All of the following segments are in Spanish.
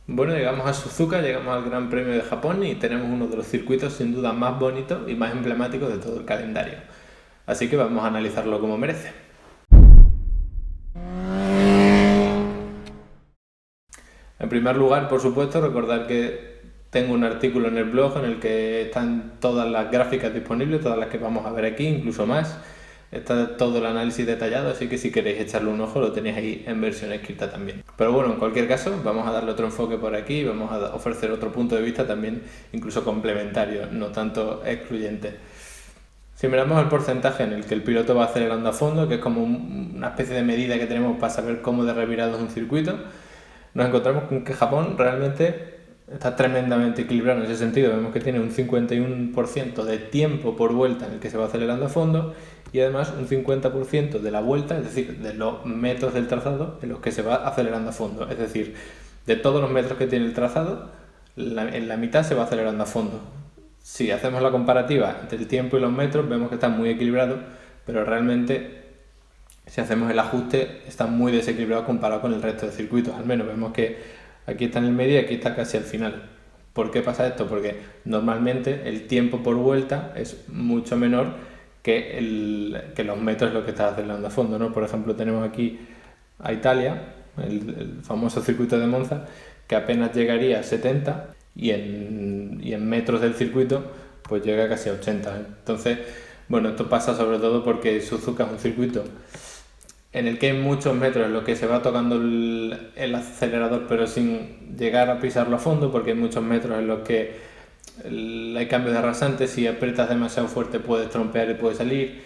Bueno, llegamos a Suzuka, llegamos al Gran Premio de Japón y tenemos uno de los circuitos sin duda más bonitos y más emblemáticos de todo el calendario. Así que vamos a analizarlo como merece. En primer lugar, por supuesto, recordar que tengo un artículo en el blog en el que están todas las gráficas disponibles, todas las que vamos a ver aquí, incluso más. Está todo el análisis detallado, así que si queréis echarle un ojo lo tenéis ahí en versión escrita también. Pero bueno, en cualquier caso, vamos a darle otro enfoque por aquí, vamos a ofrecer otro punto de vista también, incluso complementario, no tanto excluyente. Si miramos el porcentaje en el que el piloto va acelerando a fondo, que es como una especie de medida que tenemos para saber cómo de revirado es un circuito, nos encontramos con que Japón realmente está tremendamente equilibrado en ese sentido. Vemos que tiene un 51% de tiempo por vuelta en el que se va acelerando a fondo y además un 50% de la vuelta, es decir, de los metros del trazado en los que se va acelerando a fondo. Es decir, de todos los metros que tiene el trazado, en la mitad se va acelerando a fondo. Si hacemos la comparativa entre el tiempo y los metros, vemos que está muy equilibrado, pero realmente si hacemos el ajuste está muy desequilibrado comparado con el resto de circuitos. Al menos vemos que aquí está en el medio y aquí está casi al final. ¿Por qué pasa esto? Porque normalmente el tiempo por vuelta es mucho menor que los metros lo que está acelerando a fondo, ¿no? Por ejemplo, tenemos aquí a Italia, el famoso circuito de Monza, que apenas llegaría a 70 y en metros del circuito pues llega casi a 80. Entonces, bueno, esto pasa sobre todo porque Suzuka es un circuito en el que hay muchos metros en los que se va tocando el acelerador pero sin llegar a pisarlo a fondo, porque hay muchos metros en los que hay cambios de rasante, si aprietas demasiado fuerte puedes trompear y puedes salir.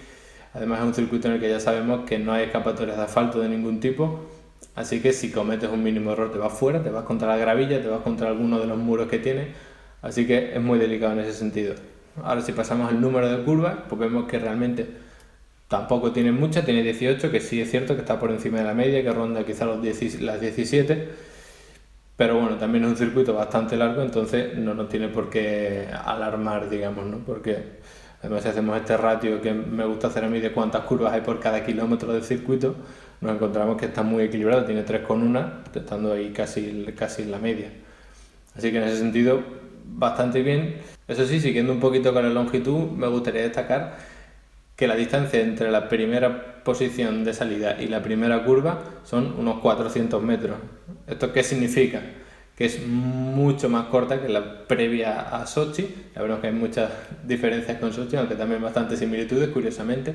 Además es un circuito en el que ya sabemos que no hay escapatorias de asfalto de ningún tipo, así que si cometes un mínimo error te vas fuera, te vas contra la gravilla, te vas contra alguno de los muros que tiene, así que es muy delicado en ese sentido. Ahora si pasamos al número de curvas, pues vemos que realmente tampoco tiene mucha, tiene 18, que sí es cierto que está por encima de la media, que ronda quizá las 17, pero bueno, también es un circuito bastante largo, entonces no nos tiene por qué alarmar, digamos, ¿no? Porque además si hacemos este ratio que me gusta hacer a mí de cuántas curvas hay por cada kilómetro de circuito, nos encontramos que está muy equilibrado, tiene 3,1, estando ahí casi en la media. Así que en ese sentido, bastante bien. Eso sí, siguiendo un poquito con la longitud, me gustaría destacar que la distancia entre la primera posición de salida y la primera curva son unos 400 metros. ¿Esto qué significa? Que es mucho más corta que la previa a Sochi. Ya veremos que hay muchas diferencias con Sochi, aunque también bastantes similitudes, curiosamente.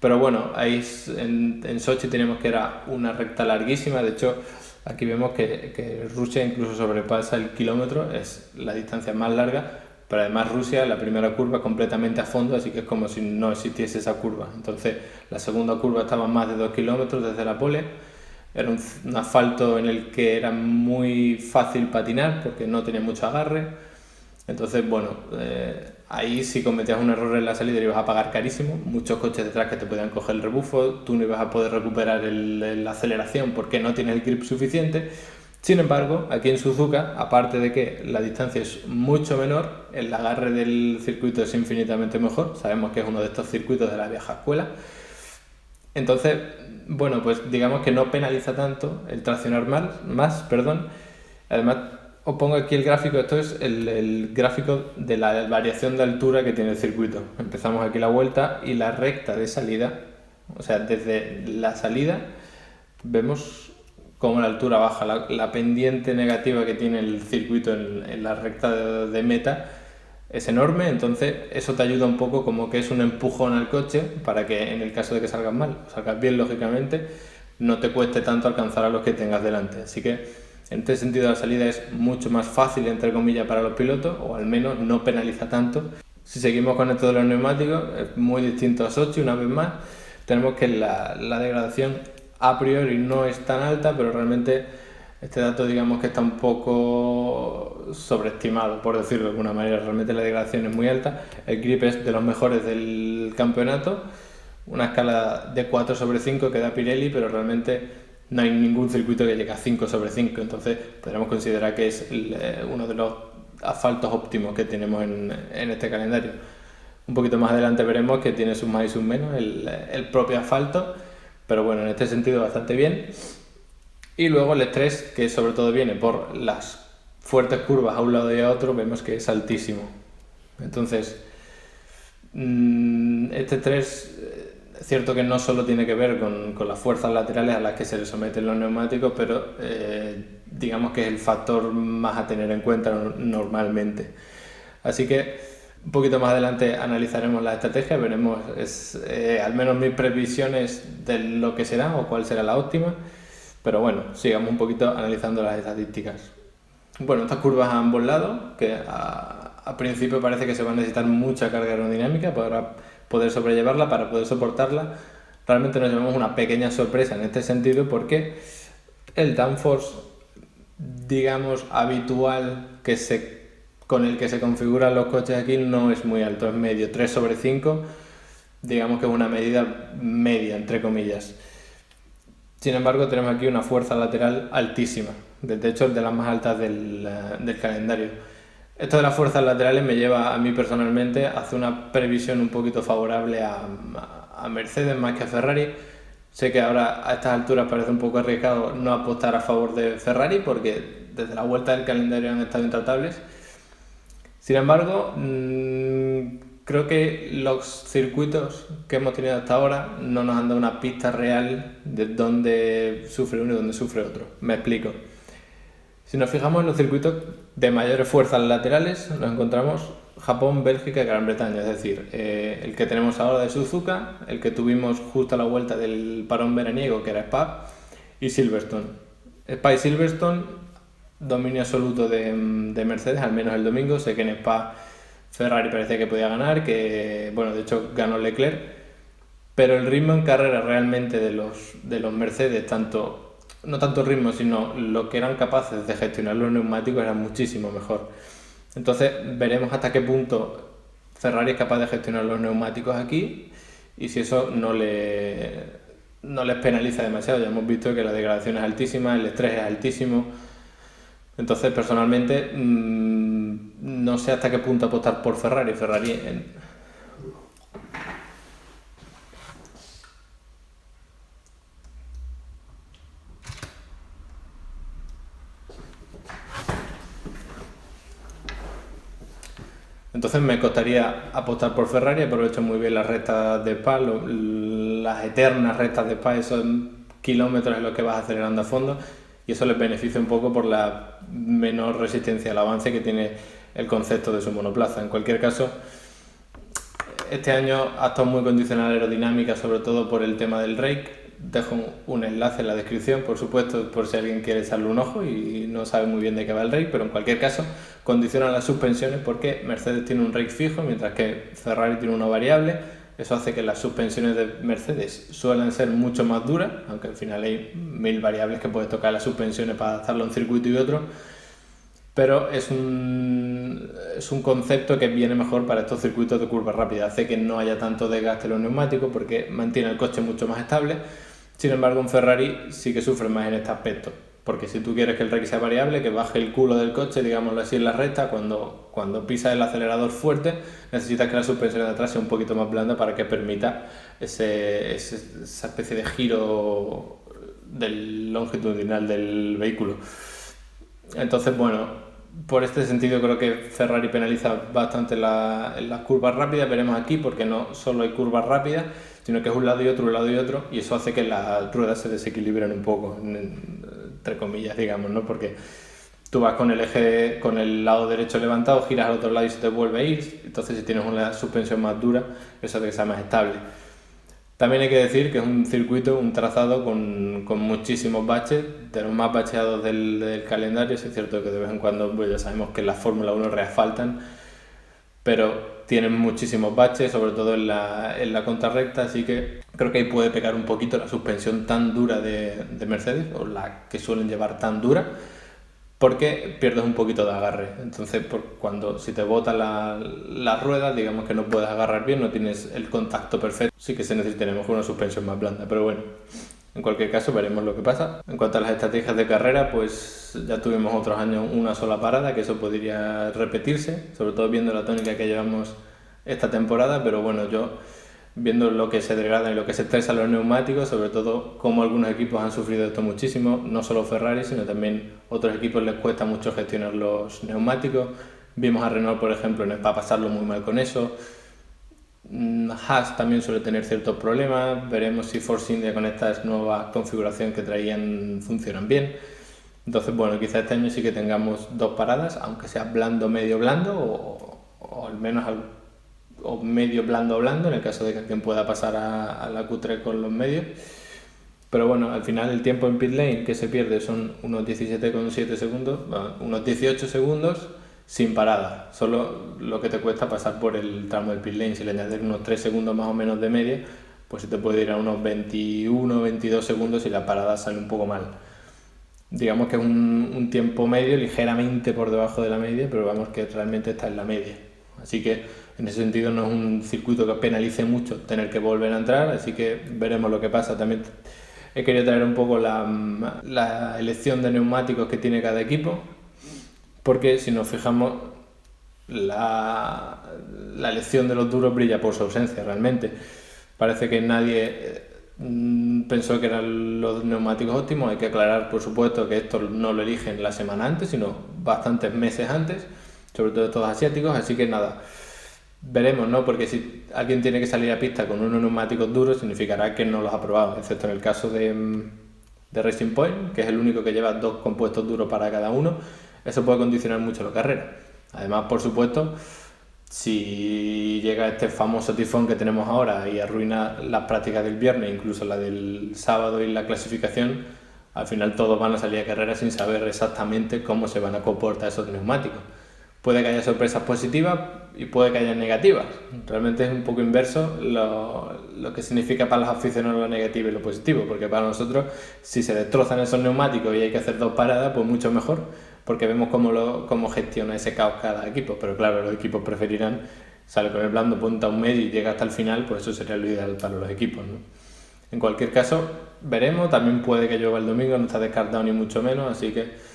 Pero bueno, ahí en Sochi teníamos que era una recta larguísima. De hecho, aquí vemos que Rusia incluso sobrepasa el kilómetro, es la distancia más larga, pero además Rusia, la primera curva completamente a fondo, así que es como si no existiese esa curva. Entonces, la segunda curva estaba a más de 2 kilómetros desde la pole. Era un asfalto en el que era muy fácil patinar porque no tenía mucho agarre. Entonces, bueno, ahí si cometías un error en la salida ibas a pagar carísimo. Muchos coches detrás que te podían coger el rebufo, tú no ibas a poder recuperar la aceleración porque no tienes el grip suficiente. Sin embargo, aquí en Suzuka, aparte de que la distancia es mucho menor, el agarre del circuito es infinitamente mejor. Sabemos que es uno de estos circuitos de la vieja escuela. Entonces, bueno, pues digamos que no penaliza tanto el traccionar más, perdón. Además, os pongo aquí el gráfico, esto es el gráfico de la variación de altura que tiene el circuito. Empezamos aquí la vuelta y la recta de salida, o sea, desde la salida vemos cómo la altura baja, la pendiente negativa que tiene el circuito en la recta de meta es enorme, entonces eso te ayuda un poco como que es un empujón al coche para que en el caso de que salgas mal, o salgas bien lógicamente, no te cueste tanto alcanzar a los que tengas delante. Así que en este sentido la salida es mucho más fácil entre comillas para los pilotos, o al menos no penaliza tanto. Si seguimos con esto de los neumáticos, es muy distinto a Sochi una vez más. Tenemos que la degradación a priori no es tan alta, pero realmente este dato digamos que está un poco sobreestimado, por decirlo de alguna manera. Realmente la degradación es muy alta, el grip es de los mejores del campeonato, una escala de 4/5 que da Pirelli, pero realmente no hay ningún circuito que llegue a 5/5, entonces podríamos considerar que es uno de los asfaltos óptimos que tenemos en este calendario. Un poquito más adelante veremos que tiene sus más y sus menos el propio asfalto, pero bueno, en este sentido bastante bien. Y luego el estrés, que sobre todo viene por las fuertes curvas a un lado y a otro, vemos que es altísimo. Entonces, este estrés es cierto que no solo tiene que ver con las fuerzas laterales a las que se le someten los neumáticos, pero digamos que es el factor más a tener en cuenta normalmente. Así que un poquito más adelante analizaremos la estrategia, veremos al menos mis previsiones de lo que será o cuál será la óptima. Pero bueno, sigamos un poquito analizando las estadísticas. Bueno, estas curvas a ambos lados, que a principio parece que se va a necesitar mucha carga aerodinámica para poder sobrellevarla, para poder soportarla. Realmente nos llevamos una pequeña sorpresa en este sentido porque el downforce, digamos, habitual con el que se configuran los coches aquí no es muy alto, es medio, 3/5, digamos que es una medida media, entre comillas. Sin embargo, tenemos aquí una fuerza lateral altísima, de hecho es de las más altas del calendario. Esto de las fuerzas laterales me lleva a mí personalmente a hacer una previsión un poquito favorable a Mercedes más que a Ferrari. Sé que ahora a estas alturas parece un poco arriesgado no apostar a favor de Ferrari porque desde la vuelta del calendario han estado intratables. Sin embargo, creo que los circuitos que hemos tenido hasta ahora no nos han dado una pista real de dónde sufre uno y dónde sufre otro. Me explico. Si nos fijamos en los circuitos de mayores fuerzas laterales, nos encontramos Japón, Bélgica y Gran Bretaña, es decir, el que tenemos ahora de Suzuka, el que tuvimos justo a la vuelta del parón veraniego, que era Spa, y Silverstone. Spa y Silverstone, dominio absoluto de Mercedes, al menos el domingo. Sé que en Spa Ferrari parecía que podía ganar, que bueno, de hecho ganó Leclerc, pero el ritmo en carrera realmente de los Mercedes, no tanto el ritmo, sino lo que eran capaces de gestionar los neumáticos era muchísimo mejor. Entonces veremos hasta qué punto Ferrari es capaz de gestionar los neumáticos aquí y si eso no les penaliza demasiado. Ya hemos visto que la degradación es altísima, el estrés es altísimo. Entonces personalmente no sé hasta qué punto apostar por Ferrari. Entonces me costaría apostar por Ferrari, aprovecho muy bien las rectas de Spa, las eternas rectas de Spa, esos kilómetros en los que vas acelerando a fondo, y eso les beneficia un poco por la menor resistencia al avance que tiene el concepto de su monoplaza. En cualquier caso, este año ha estado muy condicionada la aerodinámica, sobre todo por el tema del rake. Dejo un enlace en la descripción, por supuesto, por si alguien quiere echarle un ojo y no sabe muy bien de qué va el rake, pero en cualquier caso condiciona las suspensiones porque Mercedes tiene un rake fijo, mientras que Ferrari tiene uno variable. Eso hace que las suspensiones de Mercedes suelen ser mucho más duras, aunque al final hay 1000 variables que puedes tocar las suspensiones para adaptarlo a un circuito y otro. Pero es un concepto que viene mejor para estos circuitos de curva rápida. Hace que no haya tanto desgaste en los neumáticos porque mantiene el coche mucho más estable. Sin embargo, un Ferrari sí que sufre más en este aspecto. Porque si tú quieres que el rake sea variable, que baje el culo del coche, digámoslo así, en la recta, cuando pisas el acelerador fuerte, necesitas que la suspensión de atrás sea un poquito más blanda para que permita esa especie de giro longitudinal del vehículo. Entonces, bueno, por este sentido creo que Ferrari penaliza bastante en las curvas rápidas. Veremos aquí porque no solo hay curvas rápidas, sino que es un lado y otro, y eso hace que las ruedas se desequilibren un poco, entre comillas, digamos, ¿no? Porque tú vas con el eje, con el lado derecho levantado, giras al otro lado y se te vuelve a ir. Entonces, si tienes una suspensión más dura, eso hace que sea más estable. También hay que decir que es un circuito, un trazado con muchísimos baches, de los más bacheados del calendario. Es cierto que de vez en cuando pues ya sabemos que en la Fórmula 1 reasfaltan, pero tienen muchísimos baches, sobre todo en la contrarrecta, así que creo que ahí puede pecar un poquito la suspensión tan dura de Mercedes, o la que suelen llevar tan dura, porque pierdes un poquito de agarre. Entonces, si te botan las ruedas, digamos que no puedes agarrar bien, no tienes el contacto perfecto, sí que se necesitaremos una suspensión más blanda, pero bueno, en cualquier caso veremos lo que pasa. En cuanto a las estrategias de carrera, pues ya tuvimos otros años una sola parada, que eso podría repetirse, sobre todo viendo la tónica que llevamos esta temporada, pero bueno, yo viendo lo que se degradan y lo que se estresa los neumáticos, sobre todo cómo algunos equipos han sufrido esto muchísimo, no solo Ferrari, sino también otros equipos les cuesta mucho gestionar los neumáticos. Vimos a Renault, por ejemplo, va a pasarlo muy mal con eso. Haas también suele tener ciertos problemas. Veremos si Force India con estas nuevas configuraciones que traían funcionan bien. Entonces, bueno, quizá este año sí que tengamos 2 paradas, aunque sea blando, medio blando, o al menos o medio blando blando, en el caso de que alguien pueda pasar a la Q3 con los medios. Pero bueno, al final el tiempo en pit lane que se pierde son unos 17,7 segundos, unos 18 segundos sin parada. Solo lo que te cuesta pasar por el tramo del pit lane. Si le añades unos 3 segundos más o menos de media, pues se te puede ir a unos 21, 22 segundos y la parada sale un poco mal. Digamos que es un tiempo medio ligeramente por debajo de la media, pero vamos que realmente está en la media. Así que en ese sentido no es un circuito que penalice mucho tener que volver a entrar, así que veremos lo que pasa. También he querido traer un poco la elección de neumáticos que tiene cada equipo, porque si nos fijamos, la elección de los duros brilla por su ausencia realmente. Parece que nadie pensó que eran los neumáticos óptimos. Hay que aclarar, por supuesto, que esto no lo eligen la semana antes, sino bastantes meses antes, sobre todo estos asiáticos, así que nada, veremos, ¿no? Porque si alguien tiene que salir a pista con unos neumáticos duros, significará que no los ha probado, excepto en el caso de Racing Point, que es el único que lleva 2 compuestos duros para cada uno. Eso puede condicionar mucho la carrera. Además, por supuesto, si llega este famoso tifón que tenemos ahora y arruina las prácticas del viernes, incluso la del sábado y la clasificación, al final todos van a salir a carrera sin saber exactamente cómo se van a comportar esos neumáticos. Puede que haya sorpresas positivas y puede que haya negativas. Realmente es un poco inverso lo que significa para los aficionados lo negativo y lo positivo, porque para nosotros, si se destrozan esos neumáticos y hay que hacer 2 paradas, pues mucho mejor, porque vemos cómo gestiona ese caos cada equipo. Pero claro, los equipos preferirán, sale con el blando, punta un medio y llega hasta el final, pues eso sería lo ideal para los equipos, ¿no? En cualquier caso, veremos. También puede que llueva el domingo, no está descartado ni mucho menos, así que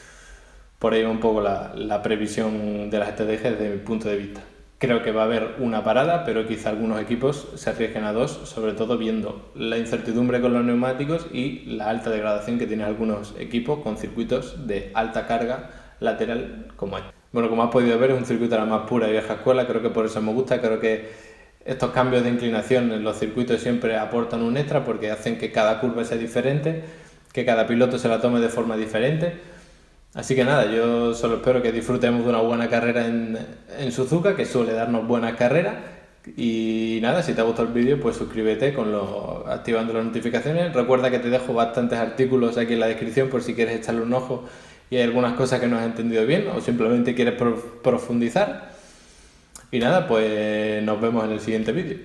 por ahí va un poco la previsión de las estrategias desde mi punto de vista. Creo que va a haber una parada, pero quizá algunos equipos se arriesguen a 2, sobre todo viendo la incertidumbre con los neumáticos y la alta degradación que tienen algunos equipos con circuitos de alta carga lateral como este. Bueno, como has podido ver, es un circuito a la más pura y vieja escuela, creo que por eso me gusta. Creo que estos cambios de inclinación en los circuitos siempre aportan un extra porque hacen que cada curva sea diferente, que cada piloto se la tome de forma diferente. Así que nada, yo solo espero que disfrutemos de una buena carrera en Suzuka, que suele darnos buenas carreras. Y nada, si te ha gustado el vídeo, pues suscríbete activando las notificaciones. Recuerda que te dejo bastantes artículos aquí en la descripción por si quieres echarle un ojo y hay algunas cosas que no has entendido bien o simplemente quieres profundizar. Y nada, pues nos vemos en el siguiente vídeo.